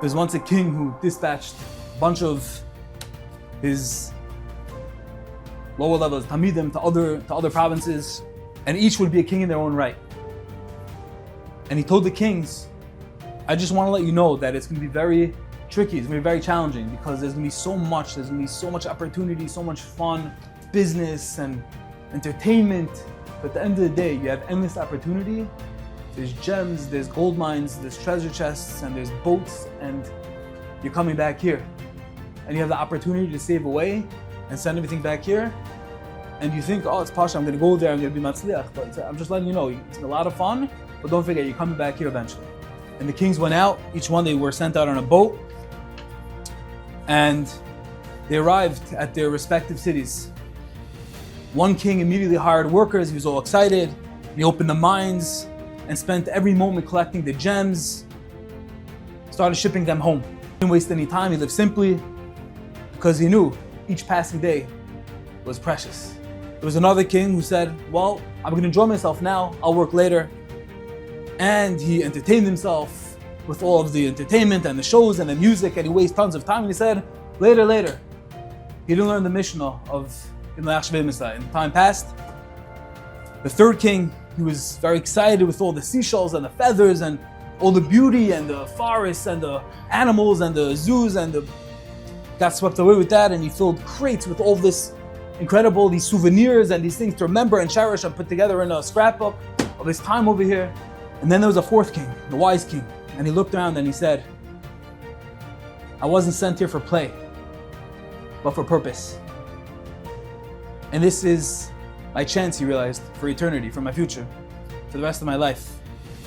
There's once a king who dispatched a bunch of his lower levels, Tamidim, to other provinces, and each would be a king in their own right. And he told the kings, I just want to let you know that it's going to be very tricky, it's going to be very challenging, because there's going to be so much opportunity, so much fun, business and entertainment. But at the end of the day, you have endless opportunity. There's gems, there's gold mines, there's treasure chests, and there's boats, and you're coming back here. And you have the opportunity to save away and send everything back here. And you think, oh, it's Pasha, I'm going to go there, I'm going to be Matzliach. But I'm just letting you know, it's a lot of fun, but don't forget, you're coming back here eventually. And the kings went out, each one they were sent out on a boat, and they arrived at their respective cities. One king immediately hired workers, he was all excited, he opened the mines and spent every moment collecting the gems, started shipping them home. He didn't waste any time, he lived simply, because he knew each passing day was precious. There was another king who said, well, I'm going to enjoy myself now, I'll work later. And he entertained himself with all of the entertainment and the shows and the music, and he wasted tons of time, and he said, later. He didn't learn the Mishnah of in time past. The third king, he was very excited with all the seashells and the feathers and all the beauty and the forests and the animals and the zoos, and got swept away with that, and he filled crates with all this incredible, these souvenirs and these things to remember and cherish and put together in a scrapbook of his time over here. And then there was a fourth king, the wise king, and he looked around and he said, I wasn't sent here for play, but for purpose. And this is my chance, he realized, for eternity, for my future, for the rest of my life.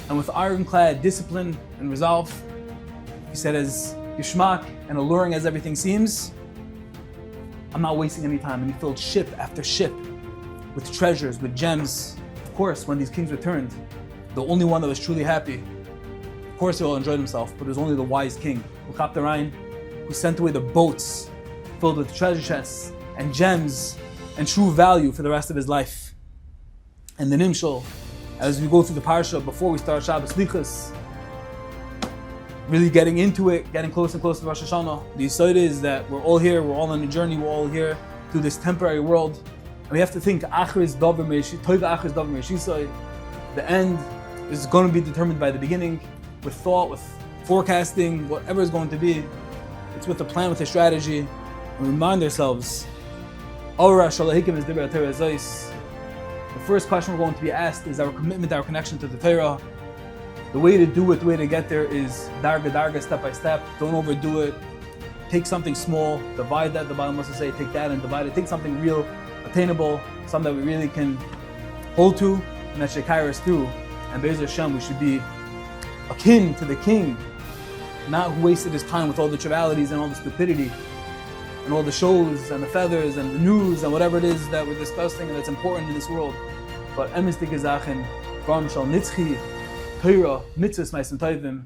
And with ironclad discipline and resolve, he said, as geschmack and alluring as everything seems, I'm not wasting any time. And he filled ship after ship with treasures, with gems. Of course, when these kings returned, the only one that was truly happy, of course they all enjoyed himself, but it was only the wise king, Ukap the Rhine, who sent away the boats filled with treasure chests and gems and true value for the rest of his life. And the Nimshal, as we go through the parsha before we start Shabbos Lichus, really getting into it, getting closer and closer to Rosh Hashanah, the Yesod is that we're all here, we're all on a journey, we're all here through this temporary world. And we have to think, Achris Davar Toiva Achris Davar Meishisai, the end is going to be determined by the beginning, with thought, with forecasting, whatever is going to be. It's with a plan, with a strategy, and remind ourselves, the first question we're going to be asked is our commitment, our connection to the Torah. The way to do it, the way to get there is darga, step by step. Don't overdo it. Take something small, divide that, the Bible must say, take that and divide it. Take something real, attainable, something that we really can hold to, and that should carry us through. And Be'ez Hashem, we should be akin to the king, not who wasted his time with all the trivialities and all the stupidity and all the shows and the feathers and the news and whatever it is that we're discussing and that's important in this world. But emes dik gezachen, from shal nitzchi, Torah, mitzvahs, meisim tovim,